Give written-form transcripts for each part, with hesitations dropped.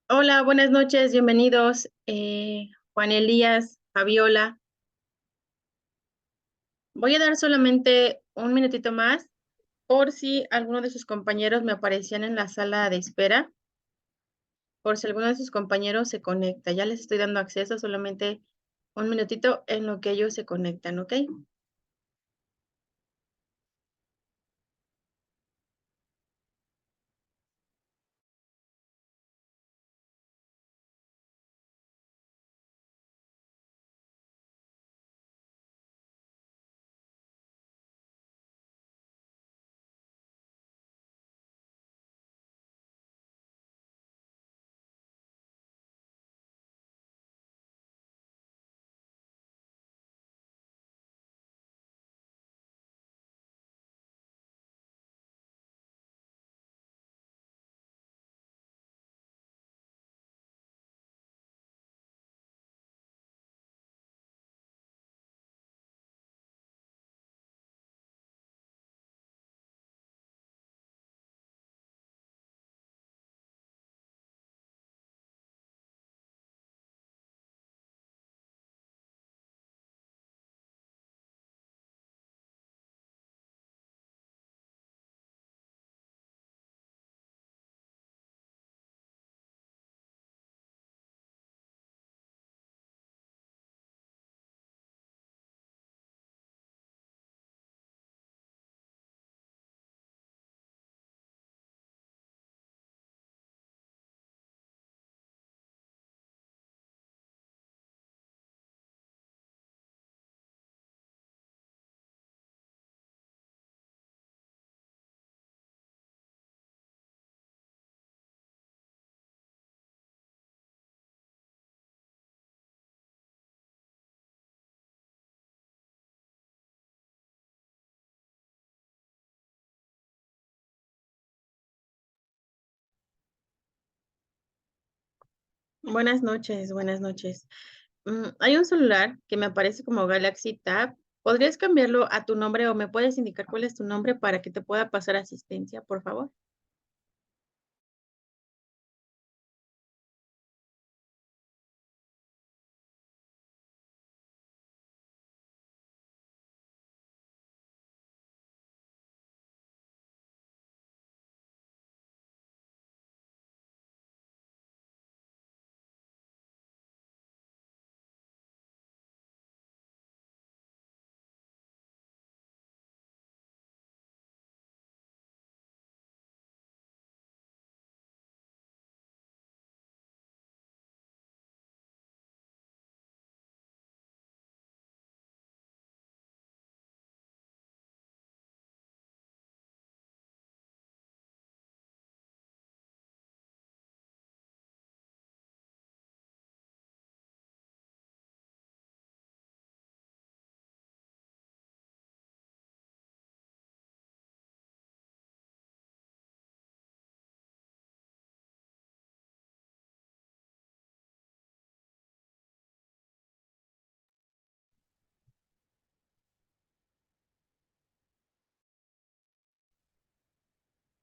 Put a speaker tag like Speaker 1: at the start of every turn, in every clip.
Speaker 1: Hola, buenas noches, bienvenidos. Juan Elías, Fabiola. Voy a dar solamente un minutito más por si alguno de sus compañeros me aparecían en la sala de espera, por si alguno de sus compañeros se conecta. Ya les estoy dando acceso, solamente un minutito en lo que ellos se conectan, ¿ok? Buenas noches, buenas noches. Hay un celular que me aparece como Galaxy Tab. ¿Podrías cambiarlo a tu nombre o me puedes indicar cuál es tu nombre para que te pueda pasar asistencia, por favor?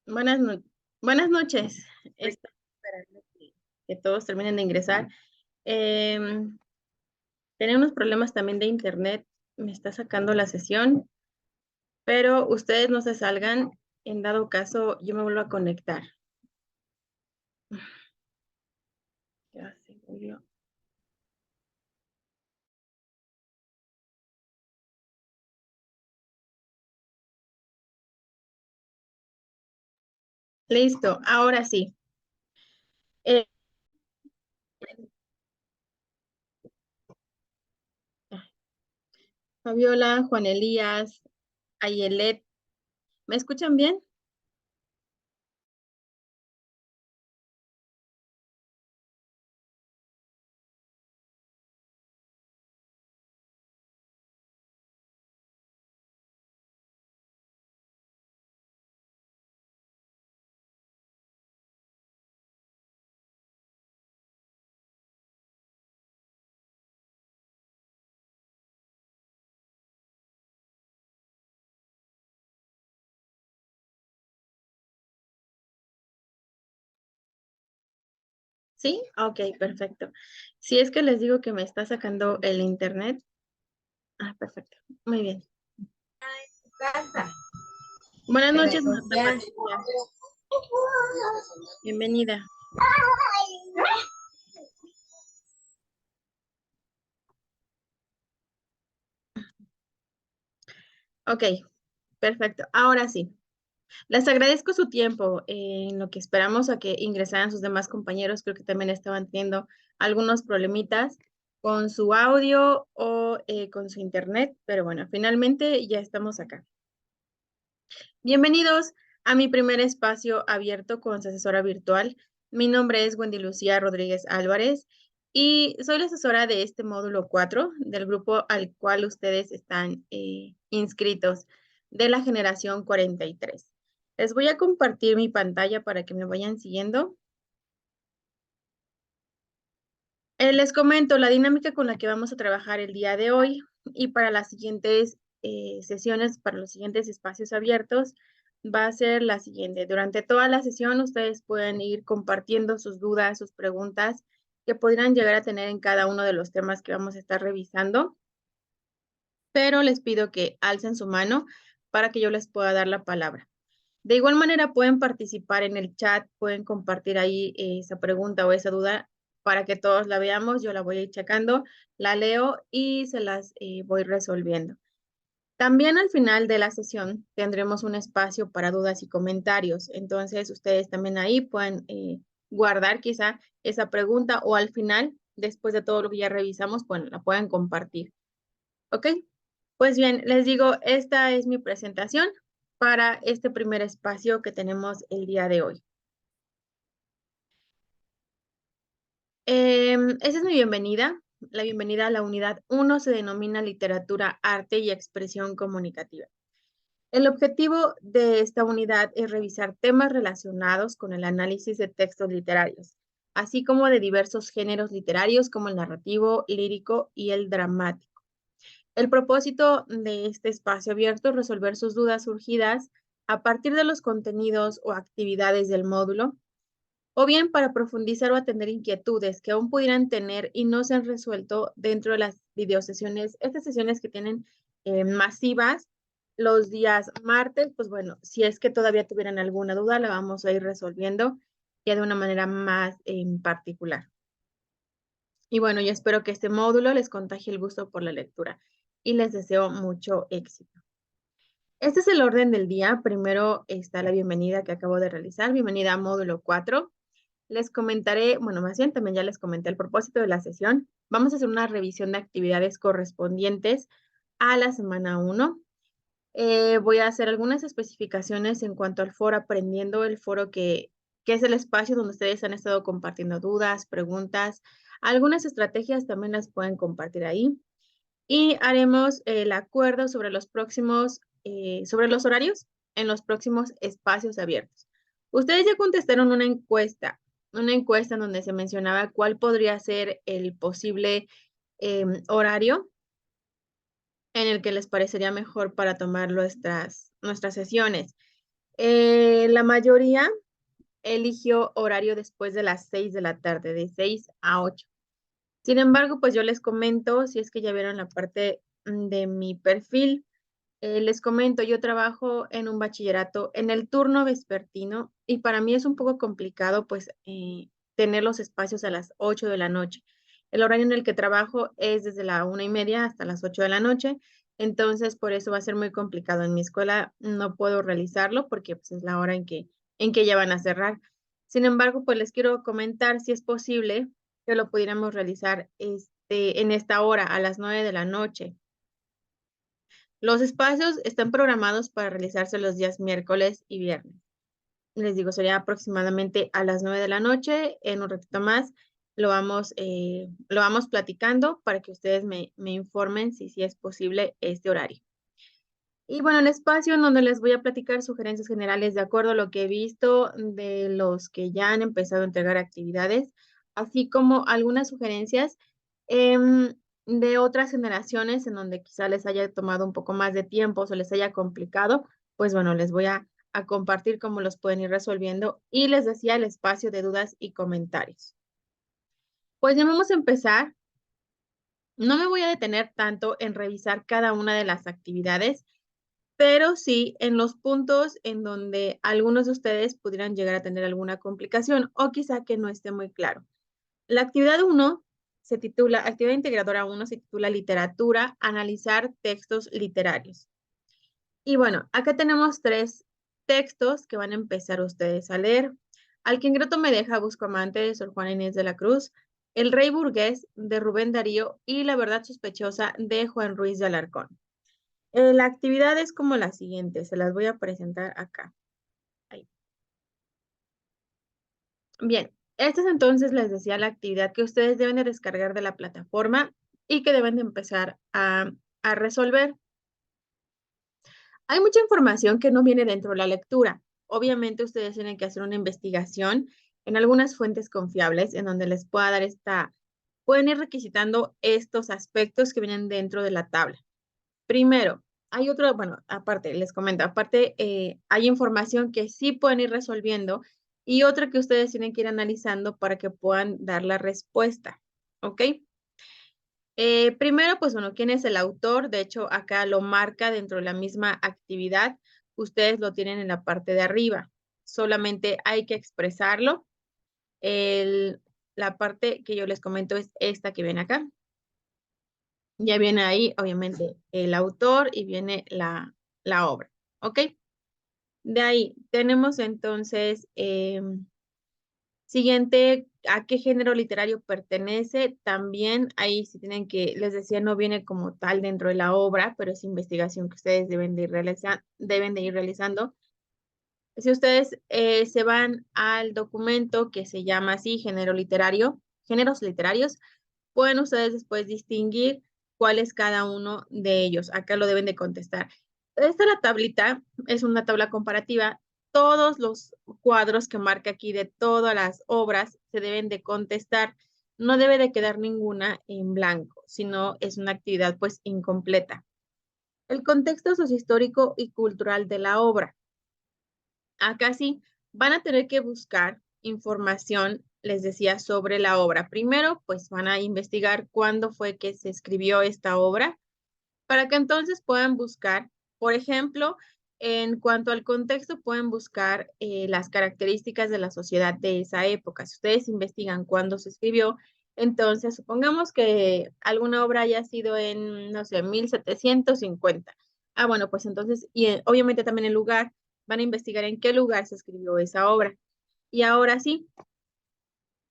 Speaker 1: Buenas, buenas noches. Estoy esperando que todos terminen de ingresar. Tenía unos problemas también de internet. Me está sacando la sesión, pero ustedes no se salgan. En dado caso, yo me vuelvo a conectar. Ya se volvió. Listo, ahora sí. Eh, Fabiola, Juan Elías, Ayelet, ¿me escuchan bien? ¿Sí? Ok, perfecto. Si es que les digo que me está sacando el internet. Ah, perfecto. Muy bien. Buenas noches, Marta Patricia. Bienvenida. Ok, perfecto. Ahora sí. Les agradezco su tiempo en lo que esperamos a que ingresaran sus demás compañeros. Creo que también estaban teniendo algunos problemitas con su audio o con su internet, pero bueno, finalmente ya estamos acá. Bienvenidos a mi primer espacio abierto con su asesora virtual. Mi nombre es Wendy Lucía Rodríguez Álvarez y soy la asesora de este módulo 4 del grupo al cual ustedes están inscritos de la generación 43. Les voy a compartir mi pantalla para que me vayan siguiendo. Les comento la dinámica con la que vamos a trabajar el día de hoy y para las siguientes sesiones, para los siguientes espacios abiertos, va a ser la siguiente. Durante toda la sesión, ustedes pueden ir compartiendo sus dudas, sus preguntas que podrían llegar a tener en cada uno de los temas que vamos a estar revisando, pero les pido que alcen su mano para que yo les pueda dar la palabra. De igual manera pueden participar en el chat, pueden compartir ahí esa pregunta o esa duda para que todos la veamos. Yo la voy a ir checando, la leo y se las voy resolviendo. También al final de la sesión tendremos un espacio para dudas y comentarios. Entonces ustedes también ahí pueden guardar quizá esa pregunta o al final, después de todo lo que ya revisamos, pues la pueden compartir. ¿Ok? Pues bien, les digo, esta es mi presentación para este primer espacio que tenemos el día de hoy. Esa es mi bienvenida. La bienvenida a la unidad 1 se denomina Literatura, Arte y Expresión Comunicativa. El objetivo de esta unidad es revisar temas relacionados con el análisis de textos literarios, así como de diversos géneros literarios como el narrativo, lírico y el dramático. El propósito de este espacio abierto es resolver sus dudas surgidas a partir de los contenidos o actividades del módulo, o bien para profundizar o atender inquietudes que aún pudieran tener y no se han resuelto dentro de las videosesiones, estas sesiones que tienen masivas los días martes, pues bueno, si es que todavía tuvieran alguna duda, la vamos a ir resolviendo ya de una manera más en particular. Y bueno, yo espero que este módulo les contagie el gusto por la lectura y les deseo mucho éxito. Este es el orden del día. Primero está la bienvenida que acabo de realizar, bienvenida a módulo 4. Les comentaré, bueno, más bien también ya les comenté el propósito de la sesión. Vamos a hacer una revisión de actividades correspondientes a la semana 1. Voy a hacer algunas especificaciones en cuanto al foro Aprendiendo, el foro que es el espacio donde ustedes han estado compartiendo dudas, preguntas, algunas estrategias también las pueden compartir ahí. Y haremos el acuerdo sobre los próximos, sobre los horarios en los próximos espacios abiertos. Ustedes ya contestaron una encuesta en donde se mencionaba cuál podría ser el posible horario en el que les parecería mejor para tomar nuestras sesiones. La mayoría eligió horario después de las 6 de la tarde, de 6 a 8. Sin embargo, pues yo les comento, si es que ya vieron la parte de mi perfil, les comento, yo trabajo en un bachillerato en el turno vespertino y para mí es un poco complicado pues tener los espacios a las 8 de la noche. El horario en el que trabajo es desde la 1:30 hasta las 8 de la noche, entonces por eso va a ser muy complicado. En mi escuela no puedo realizarlo porque pues, es la hora en que ya van a cerrar. Sin embargo, pues les quiero comentar si es posible que lo pudiéramos realizar en esta hora, a las 9 de la noche. Los espacios están programados para realizarse los días miércoles y viernes. Les digo, sería aproximadamente a las 9 de la noche. En un ratito más lo vamos platicando para que ustedes me informen si es posible este horario. Y bueno, el espacio en donde les voy a platicar sugerencias generales de acuerdo a lo que he visto de los que ya han empezado a entregar actividades, así como algunas sugerencias de otras generaciones en donde quizá les haya tomado un poco más de tiempo o se les haya complicado, pues bueno, les voy a compartir cómo los pueden ir resolviendo y les decía el espacio de dudas y comentarios. Pues ya vamos a empezar. No me voy a detener tanto en revisar cada una de las actividades, pero sí en los puntos en donde algunos de ustedes pudieran llegar a tener alguna complicación o quizá que no esté muy claro. La actividad 1 se titula, actividad integradora 1 se titula Literatura, analizar textos literarios. Y bueno, acá tenemos 3 textos que van a empezar ustedes a leer. Al que ingrato me deja Buscamante de Sor Juana Inés de la Cruz, El rey burgués de Rubén Darío y La verdad sospechosa de Juan Ruiz de Alarcón. La actividad es como la siguiente, se las voy a presentar acá. Ahí. Bien, esta es entonces, les decía, la actividad que ustedes deben de descargar de la plataforma y que deben de empezar a resolver. Hay mucha información que no viene dentro de la lectura. Obviamente ustedes tienen que hacer una investigación en algunas fuentes confiables en donde les pueda dar pueden ir requisitando estos aspectos que vienen dentro de la tabla. Primero, hay otro, bueno, aparte, les comento, aparte hay información que sí pueden ir resolviendo y otra que ustedes tienen que ir analizando para que puedan dar la respuesta, ¿ok? Primero, pues bueno, ¿quién es el autor? De hecho, acá lo marca dentro de la misma actividad. Ustedes lo tienen en la parte de arriba. Solamente hay que expresarlo. La parte que yo les comento es esta que viene acá. Ya viene ahí, obviamente, el autor y viene la obra. ¿Ok? De ahí tenemos entonces, siguiente, ¿a qué género literario pertenece? También ahí sí tienen que, les decía, no viene como tal dentro de la obra, pero es investigación que ustedes deben de ir realizando. Si ustedes se van al documento que se llama así, género literario, géneros literarios, pueden ustedes después distinguir cuál es cada uno de ellos. Acá lo deben de contestar. Esta la tablita es una tabla comparativa. Todos los cuadros que marca aquí de todas las obras se deben de contestar. No debe de quedar ninguna en blanco, sino es una actividad pues incompleta. El contexto sociohistórico y cultural de la obra. Acá sí van a tener que buscar información, les decía, sobre la obra. Primero, pues van a investigar cuándo fue que se escribió esta obra, para que entonces puedan buscar, por ejemplo, en cuanto al contexto, pueden buscar las características de la sociedad de esa época. Si ustedes investigan cuándo se escribió, entonces supongamos que alguna obra haya sido en, no sé, 1750. Ah, bueno, pues entonces, y obviamente también el lugar, van a investigar en qué lugar se escribió esa obra. Y ahora sí,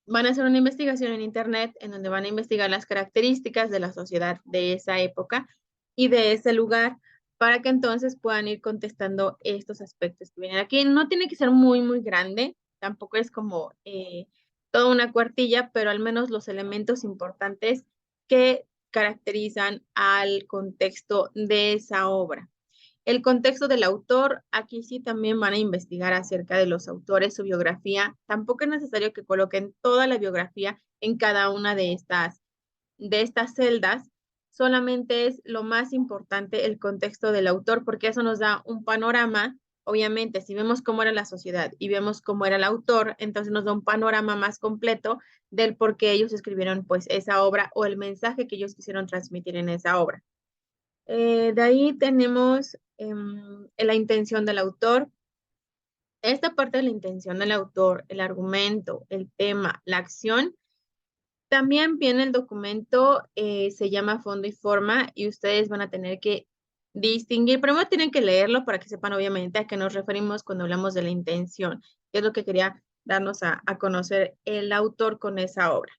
Speaker 1: van a hacer una investigación en Internet en donde van a investigar las características de la sociedad de esa época y de ese lugar para que entonces puedan ir contestando estos aspectos que vienen aquí. No tiene que ser muy, muy grande, tampoco es como toda una cuartilla, pero al menos los elementos importantes que caracterizan al contexto de esa obra. El contexto del autor, aquí sí también van a investigar acerca de los autores, su biografía. Tampoco es necesario que coloquen toda la biografía en cada una de estas celdas. Solamente es lo más importante el contexto del autor, porque eso nos da un panorama. Obviamente, si vemos cómo era la sociedad y vemos cómo era el autor, entonces nos da un panorama más completo del por qué ellos escribieron pues esa obra o el mensaje que ellos quisieron transmitir en esa obra. De ahí tenemos la intención del autor. Esta parte de la intención del autor, el argumento, el tema, la acción, también viene el documento, se llama fondo y forma y ustedes van a tener que distinguir, primero tienen que leerlo para que sepan obviamente a qué nos referimos cuando hablamos de la intención, que es lo que quería darnos a conocer el autor con esa obra.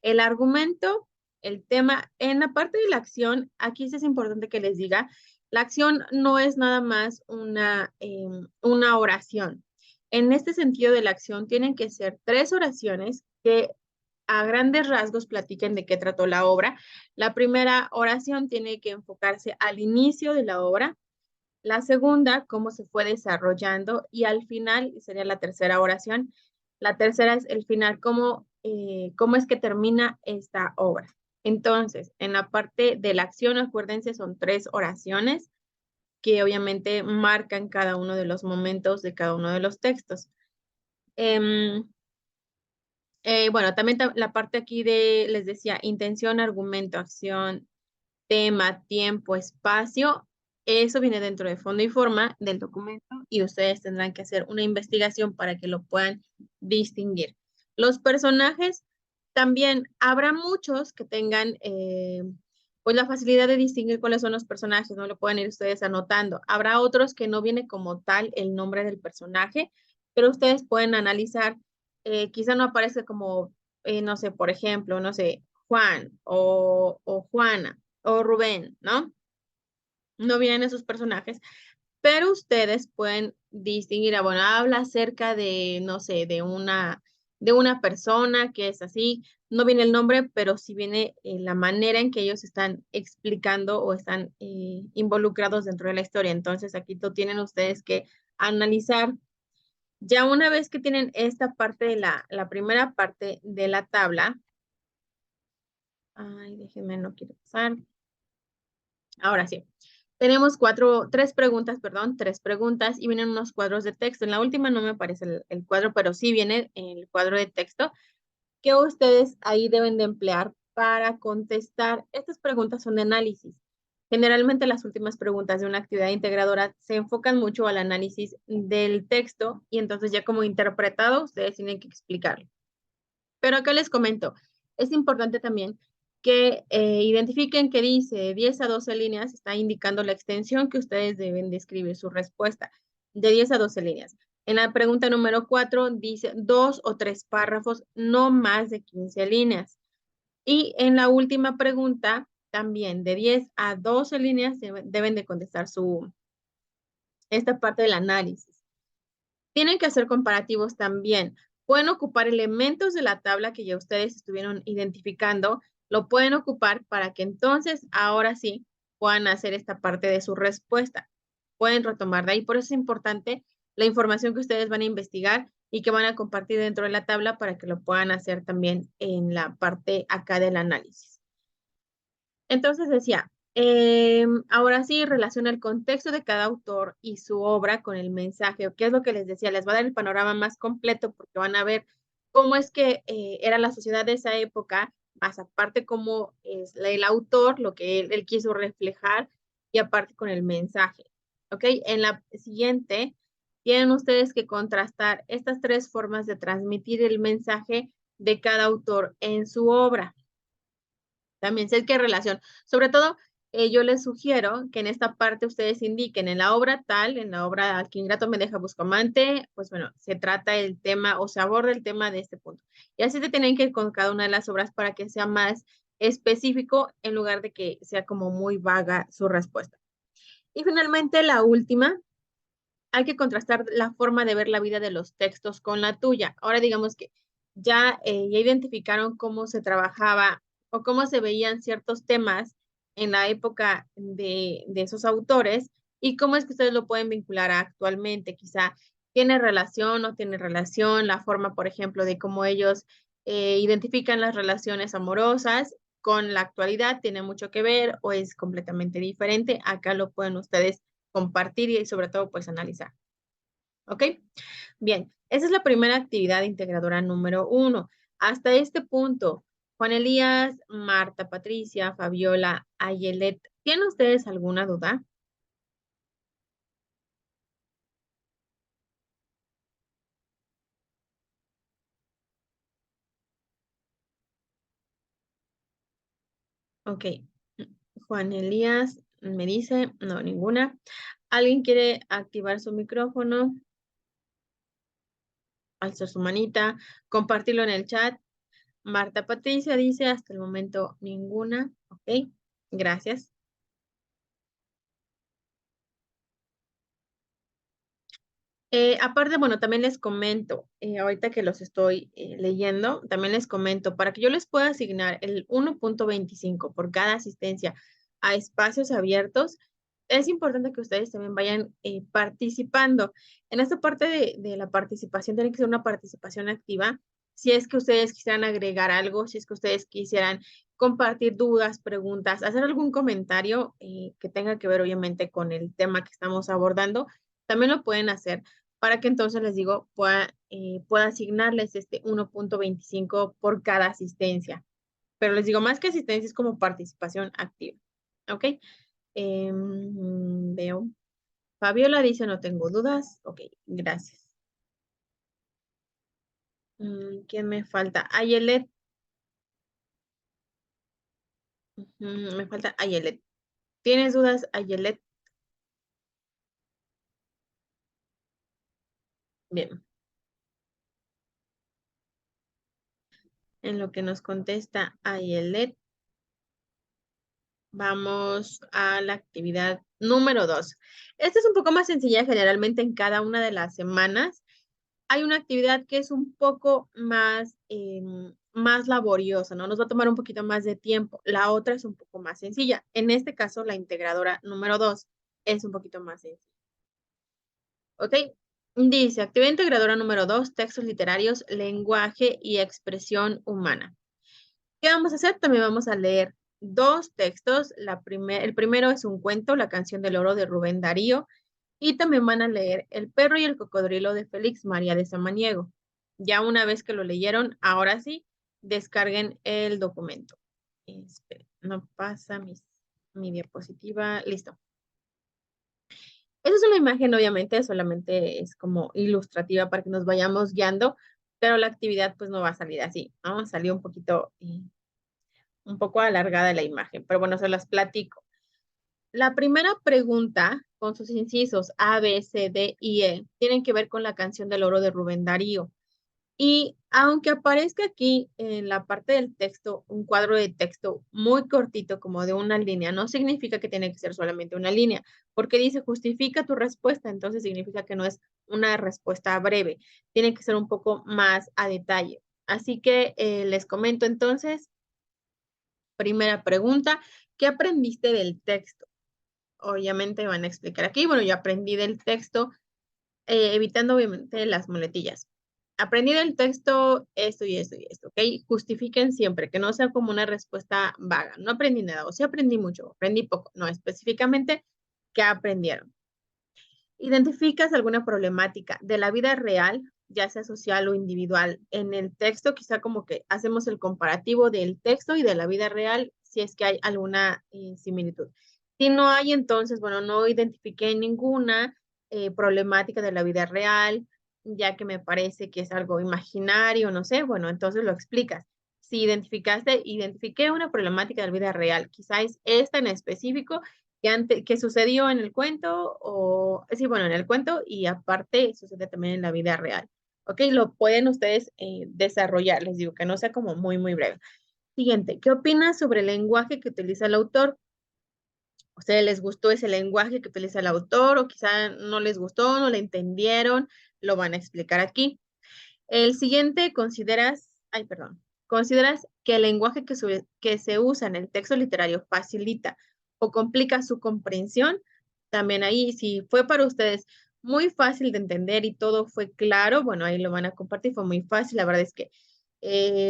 Speaker 1: El argumento, el tema, en la parte de la acción, aquí sí es importante que les diga, la acción no es nada más una oración. En este sentido de la acción tienen que ser 3 oraciones que a grandes rasgos platiquen de qué trató la obra. La primera oración tiene que enfocarse al inicio de la obra, la segunda, cómo se fue desarrollando y al final sería la tercera oración. La tercera es el final, cómo es que termina esta obra. Entonces, en la parte de la acción, acuérdense, son 3 oraciones que obviamente marcan cada uno de los momentos de cada uno de los textos. Bueno, también la parte aquí de, les decía, intención, argumento, acción, tema, tiempo, espacio, eso viene dentro de fondo y forma del documento y ustedes tendrán que hacer una investigación para que lo puedan distinguir. Los personajes, también habrá muchos que tengan pues la facilidad de distinguir cuáles son los personajes, no lo pueden ir ustedes anotando. Habrá otros que no viene como tal el nombre del personaje, pero ustedes pueden analizar, quizá no aparece como, no sé, por ejemplo, no sé, Juan o Juana o Rubén, ¿no? No vienen esos personajes, pero ustedes pueden distinguir, bueno, habla acerca de, no sé, de una persona que es así, no viene el nombre, pero sí viene la manera en que ellos están explicando o están involucrados dentro de la historia. Entonces, aquí tienen ustedes que analizar. Ya una vez que tienen esta parte de la primera parte de la tabla, ay, déjenme, no quiero pasar. Ahora sí. Tenemos tres preguntas, perdón, tres preguntas y vienen unos cuadros de texto. En la última no me aparece el cuadro, pero sí viene el cuadro de texto que ustedes ahí deben de emplear para contestar. Estas preguntas son de análisis. Generalmente las últimas preguntas de una actividad integradora se enfocan mucho al análisis del texto y entonces ya como interpretado ustedes tienen que explicarlo. Pero acá les comento, es importante también que identifiquen que dice 10 a 12 líneas, está indicando la extensión que ustedes deben de escribir su respuesta, de 10 a 12 líneas. En la pregunta número 4 dice 2 o 3 párrafos, no más de 15 líneas. Y en la última pregunta, también de 10 a 12 líneas, deben de contestar esta parte del análisis. Tienen que hacer comparativos también. Pueden ocupar elementos de la tabla que ya ustedes estuvieron identificando, lo pueden ocupar para que entonces ahora sí puedan hacer esta parte de su respuesta. Pueden retomar de ahí. Por eso es importante la información que ustedes van a investigar y que van a compartir dentro de la tabla para que lo puedan hacer también en la parte acá del análisis. Entonces decía, ahora sí relaciona el contexto de cada autor y su obra con el mensaje. ¿Qué es lo que les decía? Les va a dar el panorama más completo porque van a ver cómo es que era la sociedad de esa época, más aparte cómo es el autor, lo que él quiso reflejar y aparte con el mensaje. ¿Ok? En la siguiente, tienen ustedes que contrastar estas tres formas de transmitir el mensaje de cada autor en su obra. También sé qué relación. Sobre todo, yo les sugiero que en esta parte ustedes indiquen en la obra tal, en la obra Al que ingrato me deja Buscamante, pues bueno, se trata el tema o se aborda el tema de este punto. Y así se tienen que ir con cada una de las obras para que sea más específico en lugar de que sea como muy vaga su respuesta. Y finalmente, la última, hay que contrastar la forma de ver la vida de los textos con la tuya. Ahora digamos que ya identificaron cómo se trabajaba o cómo se veían ciertos temas en la época de esos autores y cómo es que ustedes lo pueden vincular a actualmente. Quizá tiene relación o tiene relación, la forma, por ejemplo, de cómo ellos identifican las relaciones amorosas con la actualidad, tiene mucho que ver o es completamente diferente. Acá lo pueden ustedes compartir y sobre todo pues analizar. ¿Ok? Bien, esa es la primera actividad integradora número 1. Hasta este punto, Juan Elías, Marta, Patricia, Fabiola, Ayelet, ¿tienen ustedes alguna duda? Ok. Juan Elías me dice, no, ninguna. ¿Alguien quiere activar su micrófono? Alzar su manita, compartirlo en el chat. Marta Patricia dice, hasta el momento ninguna. Ok, gracias. Aparte, bueno, también les comento, ahorita que los estoy leyendo, también les comento, para que yo les pueda asignar el 1.25 por cada asistencia a espacios abiertos, es importante que ustedes también vayan participando. En esta parte de la participación, tiene que ser una participación activa. Si es que ustedes quisieran agregar algo, si es que ustedes quisieran compartir dudas, preguntas, hacer algún comentario que tenga que ver obviamente con el tema que estamos abordando, también lo pueden hacer para que entonces les digo, pueda asignarles este 1.25 por cada asistencia. Pero les digo, más que asistencia es como participación activa. ¿Ok? Veo. Fabiola dice, no tengo dudas. Ok, gracias. ¿Quién me falta? Ayelet. Me falta Ayelet. ¿Tienes dudas, Ayelet? Bien. En lo que nos contesta Ayelet, vamos a la actividad número 2. Esta es un poco más sencilla generalmente en cada una de las semanas. Hay una actividad que es un poco más laboriosa, ¿no? Nos va a tomar un poquito más de tiempo. La otra es un poco más sencilla. En este caso, la integradora número 2 es un poquito más sencilla. ¿Ok? Dice, actividad integradora número 2, textos literarios, lenguaje y expresión humana. ¿Qué vamos a hacer? También vamos a leer dos textos. El primero es un cuento, La canción del oro de Rubén Darío. Y también van a leer El perro y el cocodrilo de Félix María de Samaniego. Ya una vez que lo leyeron, ahora sí, descarguen el documento. Esperen, no pasa mi diapositiva. Listo. Esa es una imagen, obviamente, solamente es como ilustrativa para que nos vayamos guiando, pero la actividad pues no va a salir así, ¿no? Salió un poco alargada la imagen, pero bueno, se las platico. La primera pregunta, con sus incisos A, B, C, D y E, tienen que ver con la canción del oro de Rubén Darío. Y aunque aparezca aquí en la parte del texto un cuadro de texto muy cortito, como de una línea, no significa que tiene que ser solamente una línea, porque dice justifica tu respuesta, entonces significa que no es una respuesta breve, tiene que ser un poco más a detalle. Así que les comento entonces, primera pregunta, ¿qué aprendiste del texto? Obviamente van a explicar aquí, bueno, yo aprendí del texto, evitando obviamente las muletillas. Aprendí del texto esto y esto y esto, ¿ok? Justifiquen siempre, que no sea como una respuesta vaga. No aprendí nada, o sea, aprendí mucho, aprendí poco. No, específicamente, ¿qué aprendieron? ¿Identificas alguna problemática de la vida real, ya sea social o individual, en el texto? Quizá como que hacemos el comparativo del texto y de la vida real, si es que hay alguna similitud. Si no hay, entonces, bueno, no identifiqué ninguna problemática de la vida real, ya que me parece que es algo imaginario, no sé, bueno, entonces lo explicas. Si identifiqué una problemática de la vida real, quizá es esta en específico, que sucedió en el cuento, o sí, bueno, en el cuento y aparte sucede también en la vida real. Ok, lo pueden ustedes desarrollar, les digo que no sea como muy breve. Siguiente, ¿qué opinas sobre el lenguaje que utiliza el autor? ¿A ustedes les gustó ese lenguaje que utiliza el autor o quizá no les gustó, no le entendieron? Lo van a explicar aquí. El siguiente, ¿consideras que el lenguaje que se usa en el texto literario facilita o complica su comprensión? También ahí, si fue para ustedes muy fácil de entender y todo fue claro, bueno, ahí lo van a compartir, fue muy fácil, la verdad es que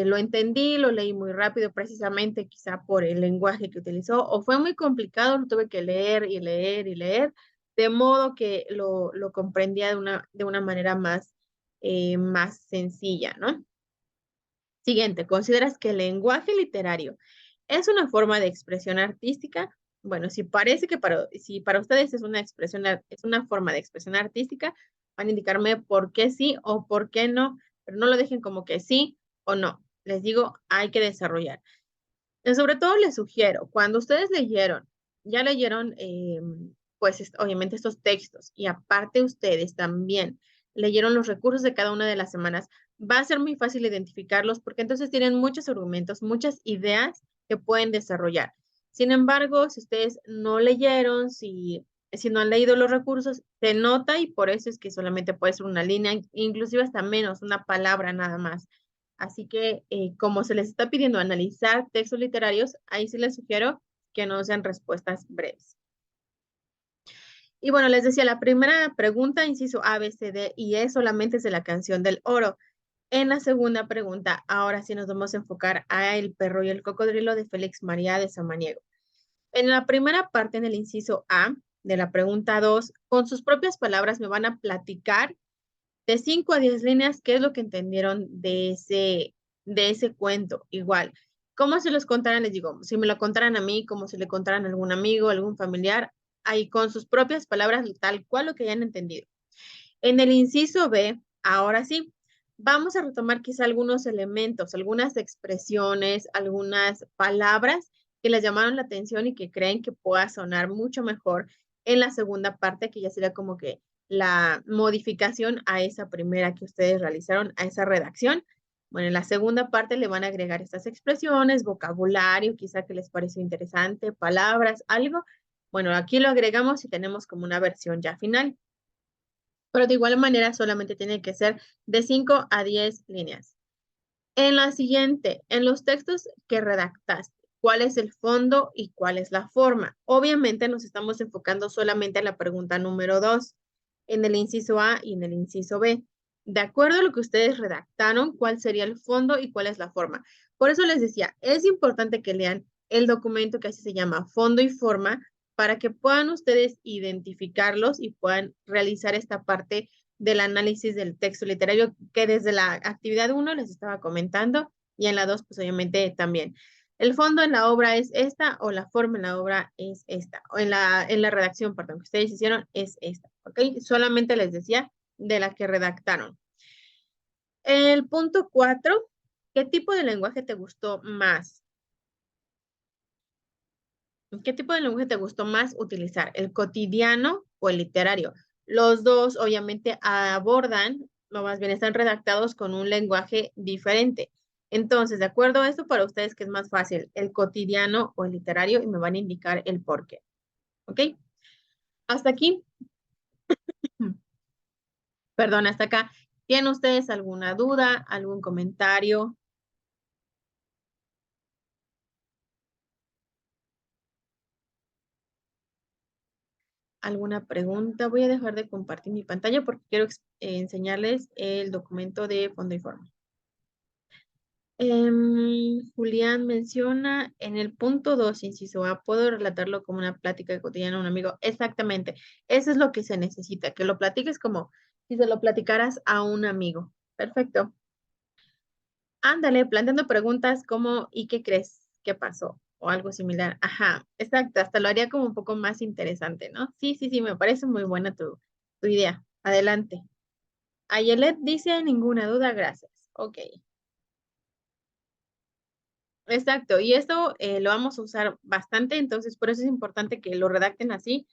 Speaker 1: lo entendí, lo leí muy rápido, precisamente quizá por el lenguaje que utilizó, o fue muy complicado, lo tuve que leer y leer y leer, de modo que lo comprendía de una manera más sencilla, ¿no? Siguiente, ¿consideras que el lenguaje literario es una forma de expresión artística? Bueno, si para ustedes es es una forma de expresión artística, van a indicarme por qué sí o por qué no, pero no lo dejen como que sí o no. Les digo, hay que desarrollar. Sobre todo les sugiero, cuando ustedes ya leyeron, pues obviamente estos textos y aparte ustedes también leyeron los recursos de cada una de las semanas, va a ser muy fácil identificarlos porque entonces tienen muchos argumentos, muchas ideas que pueden desarrollar. Sin embargo, si ustedes no leyeron, si no han leído los recursos, se nota y por eso es que solamente puede ser una línea, inclusive hasta menos, una palabra nada más. Así que, como se les está pidiendo analizar textos literarios, ahí sí les sugiero que no sean respuestas breves. Y bueno, les decía, la primera pregunta, inciso A, B, C, D y E, solamente es de la canción del oro. En la segunda pregunta, ahora sí nos vamos a enfocar a El perro y el cocodrilo de Félix María de Samaniego. En la primera parte, en el inciso A de la pregunta 2, con sus propias palabras me van a platicar De 5 a 10 líneas, ¿qué es lo que entendieron de ese cuento? Igual, ¿cómo se los contaran? Les digo, si me lo contaran a mí, como si le contaran a algún amigo, algún familiar, ahí con sus propias palabras, tal cual lo que hayan entendido. En el inciso B, ahora sí, vamos a retomar quizá algunos elementos, algunas expresiones, algunas palabras que les llamaron la atención y que creen que pueda sonar mucho mejor en la segunda parte, que ya sería como que la modificación a esa primera que ustedes realizaron, a esa redacción. Bueno, en la segunda parte le van a agregar estas expresiones, vocabulario, quizá que les pareció interesante, palabras, algo. Bueno, aquí lo agregamos y tenemos como una versión ya final. Pero de igual manera solamente tiene que ser de 5 a 10 líneas. En la siguiente, en los textos que redactaste, ¿cuál es el fondo y cuál es la forma? Obviamente nos estamos enfocando solamente en la pregunta número 2, en el inciso A y en el inciso B. De acuerdo a lo que ustedes redactaron, ¿cuál sería el fondo y cuál es la forma? Por eso les decía, es importante que lean el documento que así se llama fondo y forma para que puedan ustedes identificarlos y puedan realizar esta parte del análisis del texto literario que desde la actividad 1 les estaba comentando y en la 2 pues obviamente también. El fondo en la obra es esta o la forma en la obra es esta, o en la redacción, perdón, que ustedes hicieron es esta, ¿ok? Solamente les decía de la que redactaron. El punto 4, ¿qué tipo de lenguaje te gustó más? ¿Qué tipo de lenguaje te gustó más utilizar? ¿El cotidiano o el literario? Los dos obviamente abordan, o más bien están redactados con un lenguaje diferente. Entonces, de acuerdo a esto, para ustedes, ¿qué es más fácil? ¿El cotidiano o el literario? Y me van a indicar el por qué. ¿Ok? Hasta aquí. Perdón, hasta acá. ¿Tienen ustedes alguna duda, algún comentario? ¿Alguna pregunta? Voy a dejar de compartir mi pantalla porque quiero enseñarles el documento de fondo y forma. Julián menciona en el punto 2, inciso A, puedo relatarlo como una plática cotidiana a un amigo. Exactamente, eso es lo que se necesita, que lo platiques como si se lo platicaras a un amigo. Perfecto. Ándale, planteando preguntas como ¿y qué crees? ¿Qué pasó? O algo similar. Ajá, exacto, hasta lo haría como un poco más interesante, ¿no? Sí, sí, sí, me parece muy buena tu idea. Adelante. Ayelet dice ninguna duda, gracias. Ok. Exacto, y esto lo vamos a usar bastante, entonces por eso es importante que lo redacten así,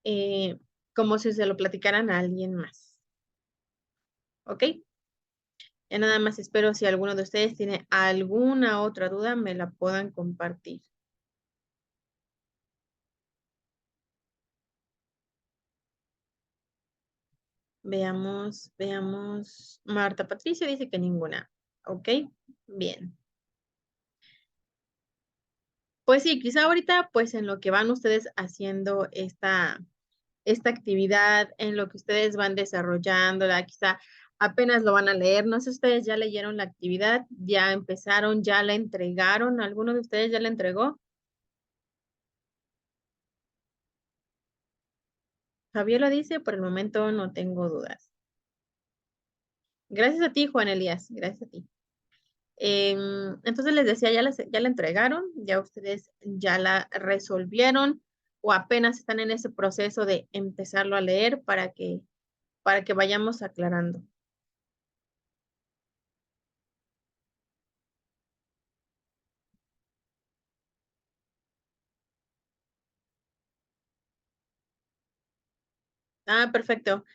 Speaker 1: eh, como si se lo platicaran a alguien más. ¿Ok? Ya nada más espero si alguno de ustedes tiene alguna otra duda, me la puedan compartir. Veamos, veamos. Marta Patricia dice que ninguna. ¿Ok? Bien. Pues sí, quizá ahorita, pues en lo que van ustedes haciendo esta actividad, en lo que ustedes van desarrollándola, quizá apenas lo van a leer. No sé, ustedes ya leyeron la actividad, ya empezaron, ya la entregaron, ¿alguno de ustedes ya la entregó? Javier lo dice, por el momento no tengo dudas. Gracias a ti, Juan Elías, gracias a ti. Entonces les decía, ya la entregaron, ya ustedes ya la resolvieron o apenas están en ese proceso de empezarlo a leer para que vayamos aclarando. Ah, perfecto.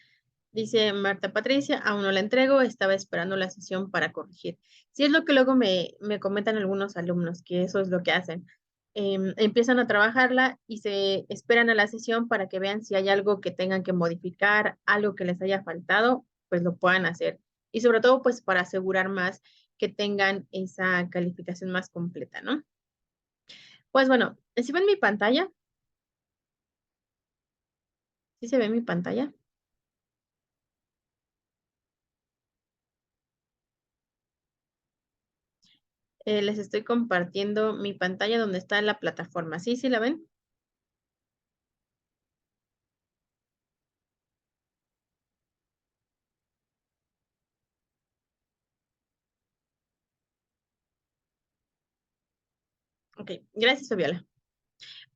Speaker 1: Dice Marta Patricia, aún no la entrego, estaba esperando la sesión para corregir. Sí, es lo que luego me comentan algunos alumnos, que eso es lo que hacen. Empiezan a trabajarla y se esperan a la sesión para que vean si hay algo que tengan que modificar, algo que les haya faltado, pues lo puedan hacer. Y sobre todo, pues para asegurar más que tengan esa calificación más completa, ¿no? Pues bueno, si ven mi pantalla, ¿sí se ve mi pantalla? Les estoy compartiendo mi pantalla donde está la plataforma. ¿Sí, sí la ven? Ok, gracias, Fabiola.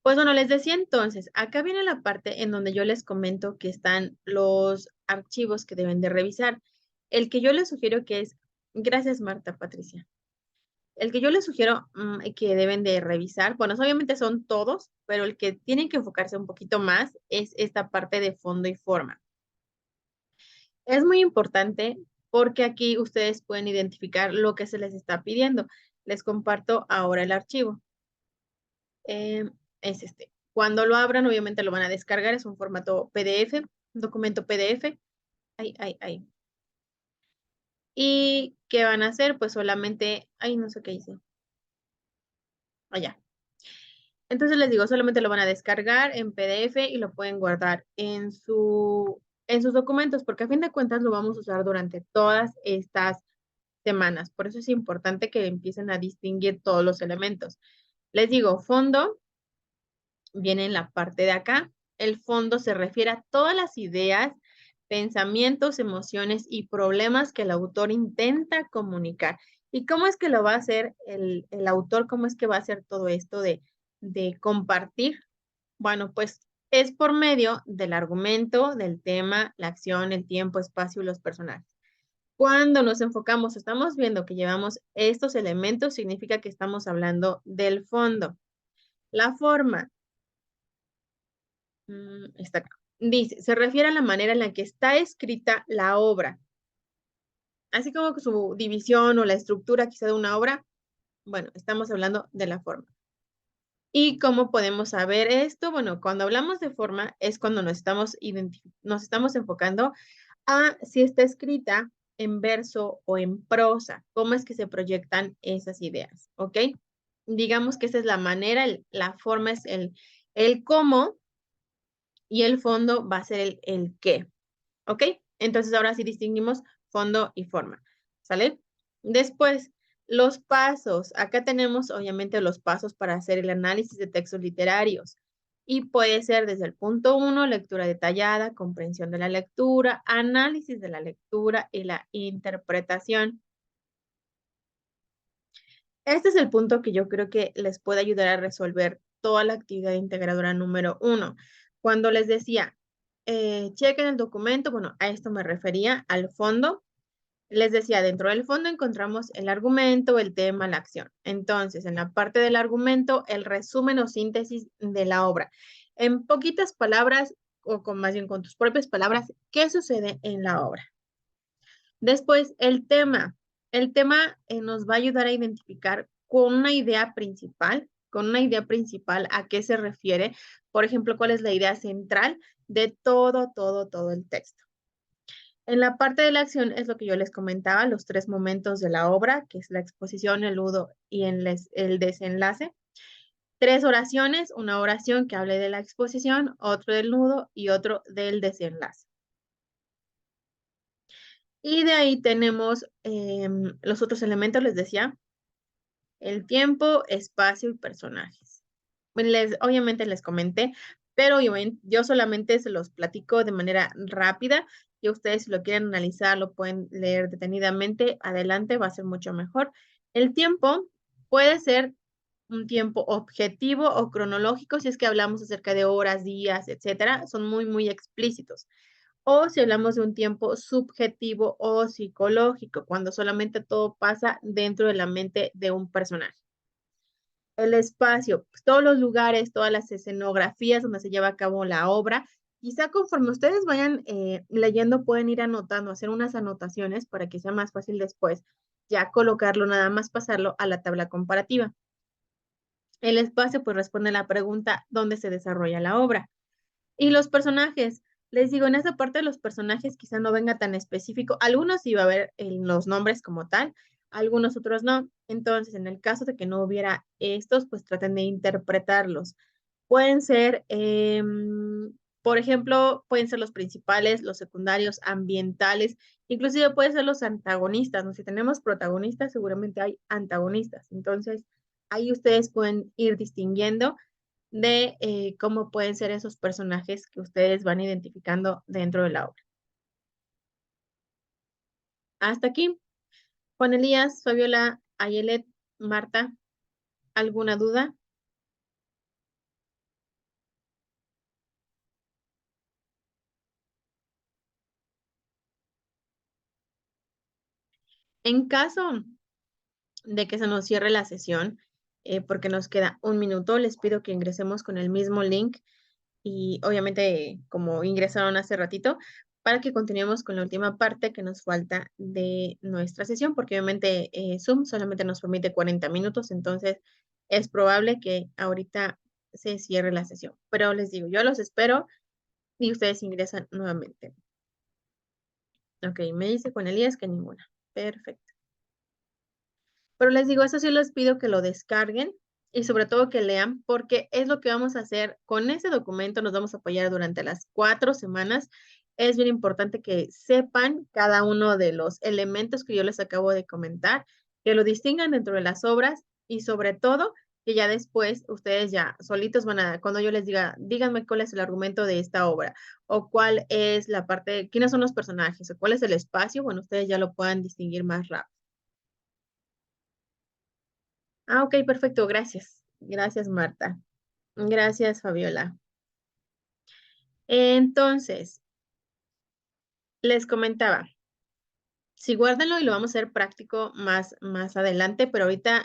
Speaker 1: Pues bueno, les decía entonces, acá viene la parte en donde yo les comento que están los archivos que deben de revisar. El que yo les sugiero que es, gracias Marta, Patricia. El que yo les sugiero que deben de revisar, bueno, obviamente son todos, pero el que tienen que enfocarse un poquito más es esta parte de fondo y forma. Es muy importante porque aquí ustedes pueden identificar lo que se les está pidiendo. Les comparto ahora el archivo. Eh, es este. Cuando lo abran, obviamente lo van a descargar, es un formato PDF, un documento PDF. Ay, ay, ay. ¿Y qué van a hacer? Pues solamente, ay, no sé qué hice. Allá. Entonces les digo, solamente lo van a descargar en PDF y lo pueden guardar en sus documentos, porque a fin de cuentas lo vamos a usar durante todas estas semanas. Por eso es importante que empiecen a distinguir todos los elementos. Les digo, fondo viene en la parte de acá. El fondo se refiere a todas las ideas, pensamientos, emociones y problemas que el autor intenta comunicar. ¿Y cómo es que lo va a hacer el autor? ¿Cómo es que va a hacer todo esto de compartir? Bueno, pues es por medio del argumento, del tema, la acción, el tiempo, espacio y los personajes. Cuando nos enfocamos, estamos viendo que llevamos estos elementos, significa que estamos hablando del fondo. La forma, está acá. Dice, se refiere a la manera en la que está escrita la obra, así como su división o la estructura quizá de una obra. Bueno, estamos hablando de la forma. ¿Y cómo podemos saber esto? Bueno, cuando hablamos de forma es cuando nos estamos enfocando a si está escrita en verso o en prosa, cómo es que se proyectan esas ideas, ¿ok? Digamos que esa es la manera, la forma es el cómo y el fondo va a ser el qué, ¿ok? Entonces ahora sí distinguimos fondo y forma, ¿sale? Después, los pasos. Acá tenemos obviamente los pasos para hacer el análisis de textos literarios. Y puede ser desde el punto 1, lectura detallada, comprensión de la lectura, análisis de la lectura y la interpretación. Este es el punto que yo creo que les puede ayudar a resolver toda la actividad integradora número 1. Cuando les decía, chequen el documento, bueno, a esto me refería, al fondo. Les decía, dentro del fondo encontramos el argumento, el tema, la acción. Entonces, en la parte del argumento, el resumen o síntesis de la obra. En poquitas palabras, o con más bien con tus propias palabras, ¿qué sucede en la obra? Después, el tema. El tema nos va a ayudar a identificar con una idea principal a qué se refiere. Por ejemplo, cuál es la idea central de todo el texto. En la parte de la acción es lo que yo les comentaba, los tres momentos de la obra, que es la exposición, el nudo y el desenlace. Tres oraciones, una oración que hable de la exposición, otro del nudo y otro del desenlace. Y de ahí tenemos los otros elementos, les decía, el tiempo, espacio y personajes. Obviamente les comenté, pero yo solamente se los platico de manera rápida y ustedes si lo quieren analizar, lo pueden leer detenidamente, adelante va a ser mucho mejor. El tiempo puede ser un tiempo objetivo o cronológico si es que hablamos acerca de horas, días, etcétera, son muy explícitos. O si hablamos de un tiempo subjetivo o psicológico, cuando solamente todo pasa dentro de la mente de un personaje. El espacio, pues, todos los lugares, todas las escenografías donde se lleva a cabo la obra. Quizá conforme ustedes vayan leyendo, pueden ir anotando, hacer unas anotaciones para que sea más fácil después ya colocarlo, nada más pasarlo a la tabla comparativa. El espacio, pues responde a la pregunta, ¿dónde se desarrolla la obra? Y los personajes, les digo, en esa parte de los personajes quizá no venga tan específico. Algunos sí va a haber los nombres como tal, algunos otros no. Entonces, en el caso de que no hubiera estos, pues traten de interpretarlos. Pueden ser, por ejemplo, pueden ser los principales, los secundarios, ambientales, inclusive pueden ser los antagonistas, ¿no? Si tenemos protagonistas, seguramente hay antagonistas. Entonces, ahí ustedes pueden ir distinguiendo de cómo pueden ser esos personajes que ustedes van identificando dentro de la obra. Hasta aquí, Juan Elías, Fabiola, Ayelet, Marta. ¿Alguna duda? En caso de que se nos cierre la sesión, porque nos queda un minuto, les pido que ingresemos con el mismo link y obviamente como ingresaron hace ratito, para que continuemos con la última parte que nos falta de nuestra sesión, porque obviamente Zoom solamente nos permite 40 minutos, entonces es probable que ahorita se cierre la sesión. Pero les digo, yo los espero y ustedes ingresan nuevamente. Ok, me dice con Elías que ninguna. Perfecto. Pero les digo, eso sí les pido que lo descarguen y sobre todo que lean, porque es lo que vamos a hacer con ese documento, nos vamos a apoyar durante las 4 semanas. Es bien importante que sepan cada uno de los elementos que yo les acabo de comentar, que lo distingan dentro de las obras y sobre todo que ya después ustedes ya solitos van a, cuando yo les diga, díganme cuál es el argumento de esta obra o cuál es la parte, quiénes son los personajes o cuál es el espacio, bueno, ustedes ya lo puedan distinguir más rápido. Ah, ok, perfecto, gracias. Gracias, Marta. Gracias, Fabiola. Entonces, les comentaba, si guárdenlo y lo vamos a hacer práctico más adelante, pero ahorita